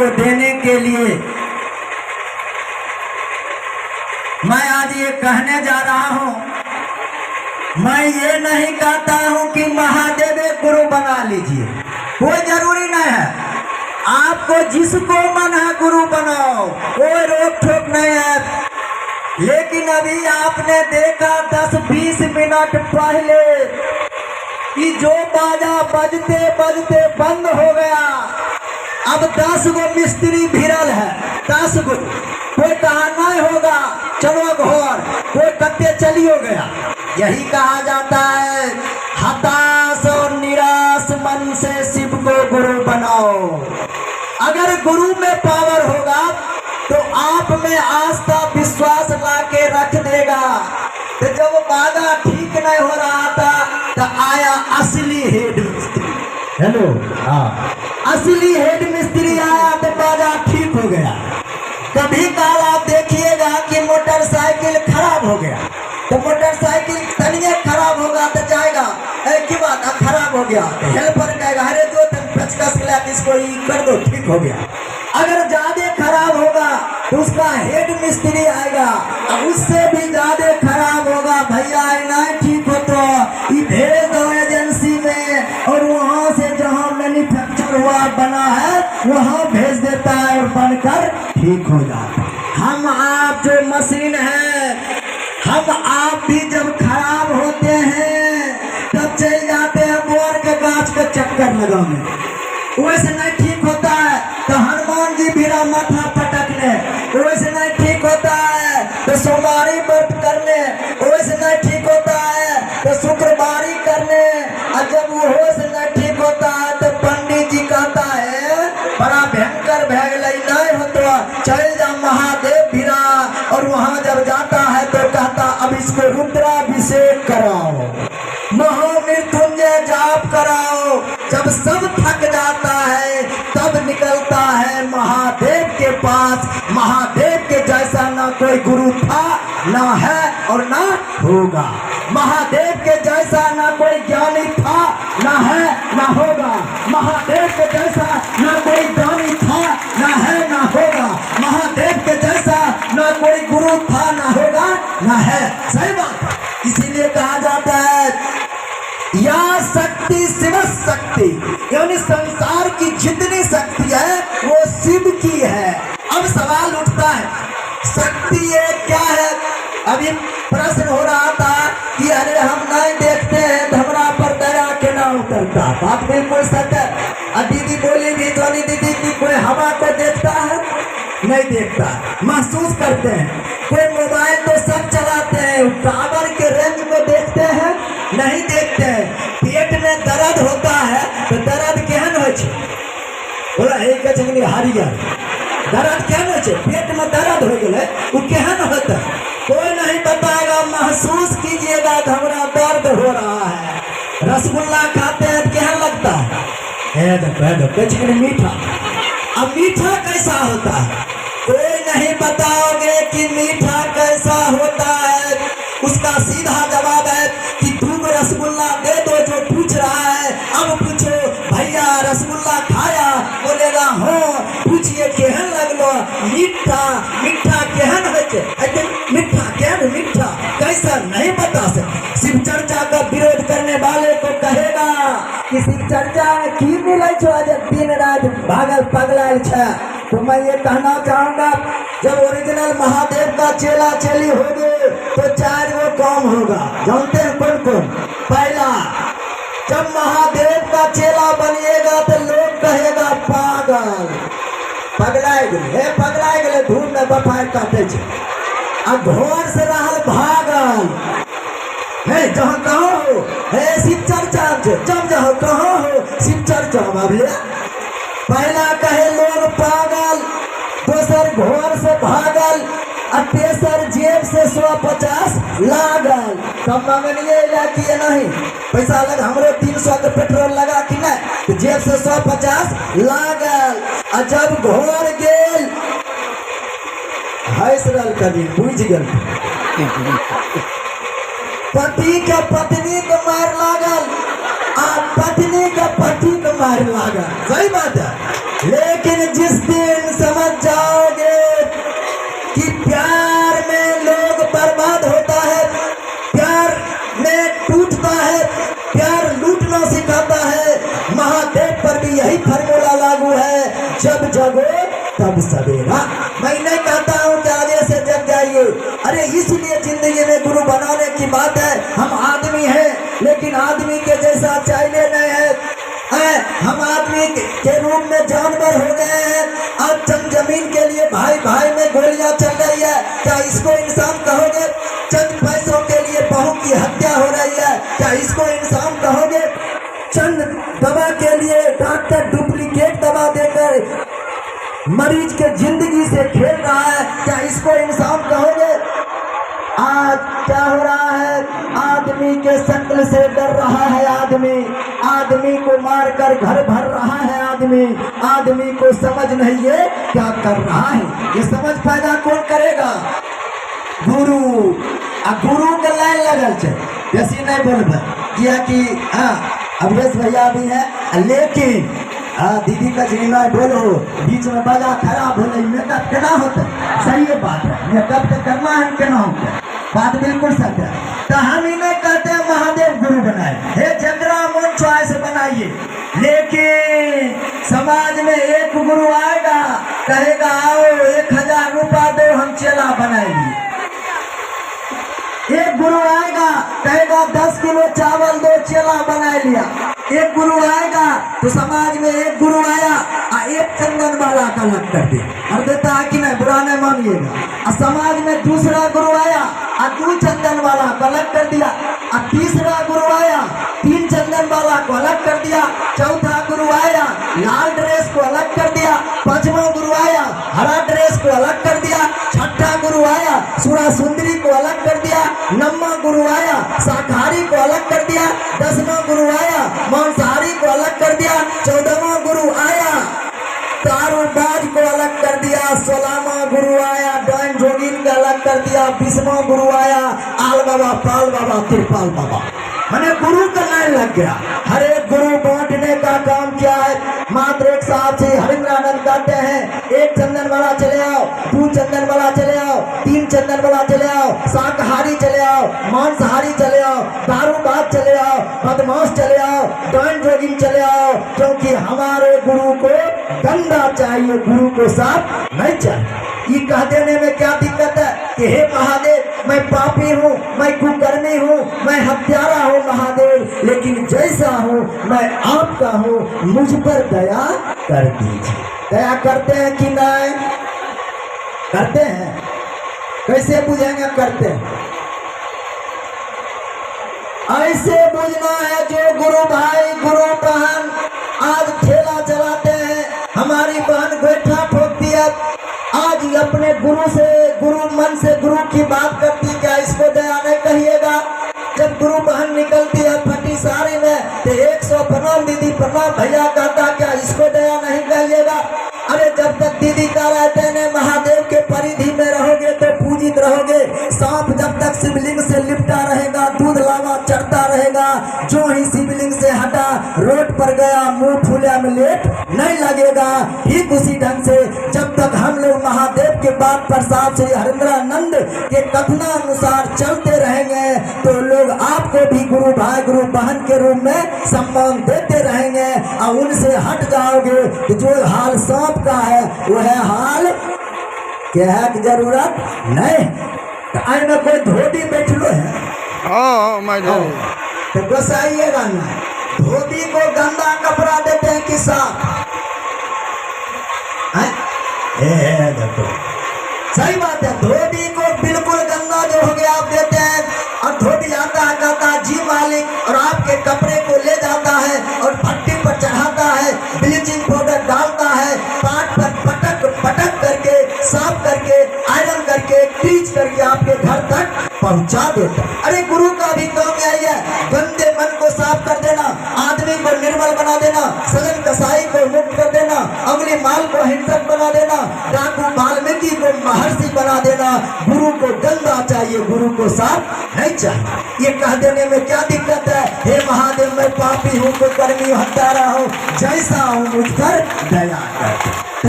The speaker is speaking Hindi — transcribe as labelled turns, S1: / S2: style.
S1: को देने के लिए मैं आज ये कहने जा रहा हूं। मैं ये नहीं कहता हूं कि महादेव एक गुरु बना लीजिए, कोई जरूरी नहीं है। आपको जिसको मन है गुरु बनाओ, कोई रोक ठोक नहीं है। लेकिन अभी आपने देखा 10-20 मिनट पहले कि जो बाजा बजते बजते बंद हो गया। अब 10 गो मिस्त्री भिड़ल है, 10 गो। कोई कहा नहीं होगा चलो घर, कोई कत्ते चलियो गया। यही कहा जाता है हताश और निराश मन से शिव को गुरु बनाओ। अगर गुरु में पावर होगा तो आप में आस्था विश्वास ला के रख देगा। तो जब बाजा ठीक नहीं हो रहा था तो आया असली हेड मिस्त्री। हेलो, हाँ, असली हेड मिस्त्री आया तो बाजा ठीक हो गया। कभी काल आप देखिएगा कि मोटरसाइकिल खराब हो गया तो मोटरसाइकिल तनिए खराब होगा तो जाएगा की बात खराब हो गया तो हेल्पर कहेगा अरे दो पेचकस ला इसको कर दो, ठीक हो गया। अगर ज्यादा खराब होगा तो उसका हेड मिस्त्री आएगा, उससे भी ज्यादा खराब होगा, भैया नहीं ठीक हो तो ये भेज दो एजेंसी में, और वहाँ से जहाँ मैन्युफैक्चर हुआ बना है वहाँ भेज देता है और बनकर ठीक हो जाता है। हम आप जो मशीन है, हम आप भी जब खराब होते हैं तब चल जाते हैं बोर के गाछ का चक्कर लगाने, वैसे नहीं ठीक होता है तो हनुमान जी भीड़ा माथा पटकने, वैसे नहीं ठीक होता है तो सोमवारी व्रत करने, वैसे नहीं ठीक होता है तो शुक्रवारी करने, और जब वो से नहीं ठीक होता है तो पंडित जी कहता है बड़ा भयंकर भैग नहीं हो तो चल जा महादेव भीड़ा, और वहाँ जब जाता है तो कहता अब इसको रुद्राभिषेक कराओ, महामृत्युंजय जाप कराओ। जब सब थक जाता है तब निकलता है महादेव के पास। महादेव के जैसा ना कोई गुरु था, ना है और ना होगा। महादेव के जैसा ना कोई ज्ञानी था, ना है ना होगा। महादेव के जैसा ना कोई ज्ञानी था, ना है ना होगा। महादेव के जैसा ना कोई गुरु था, ना होगा ना है। सही बात। इसीलिए कहा जाता है या शक्ति शिव शक्ति, यानी संसार की जितनी शक्ति है वो शिव की है। अब सवाल उठता है शक्ति ये क्या है? अभी प्रश्न हो रहा था कि अरे हम नहीं देखते हैं धमरा पर दया के ना उतरता। बात बिल्कुल सच है। दीदी बोली भी धोनी दीदी की कोई हवा को देखता है? नहीं देखता, महसूस करते हैं। कोई मोबाइल तो सब चलाते हैं, टावर के रेंज में देखते हैं? नहीं देखते हैं। पेट में दर्द होता है तो दर्द केहन हो बोला एक हरियर दर्द केहन हो, पेट में दर्द हो गए वो केहन होता है? कोई नहीं बताएगा। महसूस कीजिएगा हमारा दर्द हो रहा है। रसगुल्ला खाते हैं केहन लगता है? मीठा। अब मीठा कैसा होता है? कोई नहीं बताओगे कि मीठा कैसा होता है। उसका सीधा जवाब है कि तुम रसगुल्ला दे दो जो पूछ रहा है। अब पूछो भैया रसगुल्ला खाया? बोलेगा हो। पूछिए केहन लगलो? मीठा। मीठा केहन होते? मीठा केहन मीठा कैसा नहीं बता सकते। शिव चर्चा का विरोध करने वाले को कहेगा कि शिव चर्चा में की मिले दिन रात भागल पगलाल छे। तो मैं ये कहना चाहूंगा जब ओरिजिनल महादेव का चेला चेली होगी तो 4 गो काम होगा। जानते हैं कौन कौन? पहला, जब महादेव का चेला बनिएगा तो लोग कहेगा पागल, पगलाए गए, पगलाए गए, धूम में बफार काटे छे। अब घर से रहल भागल है, जहाँ कहाँ हो है शिव चर्चा, जब जहाँ कहाँ हो शिव चर्चा। भैया पहला कहे लोग पागल, दूसर घर से भागल, और तेसर जेब से 150 लागल। तब मांगनिए कि नहीं पैसा लगा हमरो 300 के पेट्रोल लगा कि नहीं, तो जेब से 150 लागल। और जब घर गेल हंस रल कभी बुझ गल, पति के पत्नी के मार लागल, आ पत्नी के पति के मार लागल। सही बात है। लेकिन जिस दिन समझ जाओगे कि प्यार में लोग बर्बाद होता है, प्यार में टूटता है, प्यार लूटना सिखाता है, महादेव पर भी यही फार्मूला लागू है, जब जगो तब सवेरा। मैं नहीं कहता हूँ कि आगे से जग जाइए, अरे इसलिए जिंदगी में गुरु बनाने की बात है। हम आदमी हैं, लेकिन आदमी के जैसा चाइले नहीं है। हम आदमी के रूप में जानवर हो गए हैं। आज चंद जमीन के लिए भाई भाई में गोलियां चल रही है, क्या इसको इंसान कहोगे? चंद पैसों के लिए बहू की हत्या हो रही है, क्या इसको इंसान कहोगे? चंद दवा के लिए डॉक्टर डुप्लीकेट दवा देकर मरीज के जिंदगी से खेल रहा है, क्या इसको इंसान कहोगे? आज क्या हो रहा है? आदमी के शक्ल से डर रहा है आदमी को मारकर घर भर रहा है आदमी को समझ नहीं है क्या कर रहा है। ये समझ पैदा कौन करेगा? गुरु। गुरु के लाइन लगल छे, बेसी नहीं बोलबे किया कि अवरेश भैया भी है, लेकिन दीदी कचरी नहीं बोलो, बीच में बाजा खराब हो रही, मेकअप केना होता? सही बात है, मेकअप तो करना है, केना होता? बात बिल्कुल सच है। तो हम इन्हें कहते हैं महादेव गुरु बनाए, हे जगरा मन च्वाइस बनाइए, लेकिन समाज में एक गुरु आएगा, कहेगा आओ 1000 रुपया दो, हम चेला बनाएंगे। एक गुरु आएगा, कहेगा 10 किलो चावल दो, चेला बना लिया। एक गुरु आएगा तो समाज में एक गुरु आया, एक चंदन वाला का अलग कर दे, और देता है कि नहीं, बुरा नहीं मानिएगा। समाज में दूसरा गुरु आया, 2 चंदन वाला को अलग कर दिया। तीसरा गुरु आया, 3 चंदन वाला को अलग कर दिया। चौथा गुरु आया, लाल ड्रेस को अलग कर दिया। 5वां गुरु आया, हरा ड्रेस को अलग कर दिया। 6ठा गुरु आया, सुरा सुंदरी को अलग कर दिया। 9वां गुरु आया, शाकाहारी को अलग कर दिया। 10वां गुरु आया, मांसाहारी को अलग कर दिया। 14वां गुरु आया, दारूबाज को अलग कर दिया। 16वां गुरु आया, डाइन जोगिन का अलग कर दिया। 20वां गुरु आया, आल बाबा, पाल बाबा, तिरपाल बाबा। मैंने गुरु का लाइन लग गया। हर एक गुरु बांटने का काम क्या है? मात्र एक साहब से हरिंद्रानंद कहते हैं, 1 चंदन वाला चले आओ, 2 चंदन वाला चले आओ, 3 चंदन वाला चले आओ, शाकाहारी चले आओ, मांसाहारी चले आओ, दारूबाज चले आओ, बदमाश चले आओ, डाइन जोगिन चले आओ, क्योंकि हमारे गुरु को गंदा चाहिए, गुरु को साफ नहीं चाहिए। ये कह देने में क्या दिक्कत है कि हे महादेव, मैं पापी हूँ, मैं कुकर्मी हूँ, मैं हत्यारा हूँ महादेव, लेकिन जैसा हूँ मैं आपका हूँ, मुझ पर दया कर दीजिए। दया करते हैं कि नहीं? करते हैं। कैसे बुझेंगे? करते हैं। ऐसे बुझना है जो गुरु भाई, गुरु बहन आज ठेला चलाते हैं, हमारी बहन गोइठा ठोकती है, आज अपने गुरु से, गुरु मन से गुरु की बात करती, क्या इसको दया नहीं कहिएगा? जब गुरु बहन निकलती है फटी साड़ी में तो 100 प्रणाम दीदी, प्रणाम भैया कहता, क्या इसको दया नहीं कहिएगा? अरे जब तक दीदी का रहते हैं महादेव के परिधि में रहोगे तो पूजित रहोगे। सांप जब तक शिवलिंग से लिपटा रहेगा, दूध लावा चढ़ता रहेगा, जो ही शिवलिंग से हटा, रोड पर गया, मुंह फूला में लेट नहीं लगेगा। ठीक उसी ढंग से जब तक हम लोग महादेव के बात पर साहब श्री हरिंद्रानंद के कथनानुसार चलते रहेंगे तो लोग आपको भी गुरु भाई, गुरु बहन के रूप में सम्मान देते रहेंगे। और उनसे हट जाओगे तो जो हाल सांप का है वह हाल कहे की जरूरत नहीं। तो आई में कोई धोबी बैठलो है, तो गोसाइएगा ना। धोबी को गंदा कपड़ा देते हैं कि साफ? देखो सही बात है, धोबी को बिल्कुल गंदा जो हो गया आप देते हैं, और धोबी आता है कहता जी मालिक, और आपके कपड़े को ले जाता है और भट्टी पर चढ़ाता है, ब्लीचिंग पाउडर डालता है, पाट पर पटक पटक करके, साफ करके, आयरन करके, टीच करके आपके घर तक पहुंचा देता। अरे गुरु का भी काम यही है, गंदे मन को साफ कर देना, आदमी को निर्मल बना देना, सजन कसाई को मुक्त कर देना, अगली माल को को हिंसक बना देना, डाकू वाल्मीकि को महर्षि बना देना। गुरु को गंदा चाहिए, गुरु को साफ नहीं चाहिए। ये कह देने में क्या दिक्कत है? हे महादेव मैं पापी हूँ, कोई कर्मी हत्यारा हूँ, जैसा हूँ मुझ पर दया कर।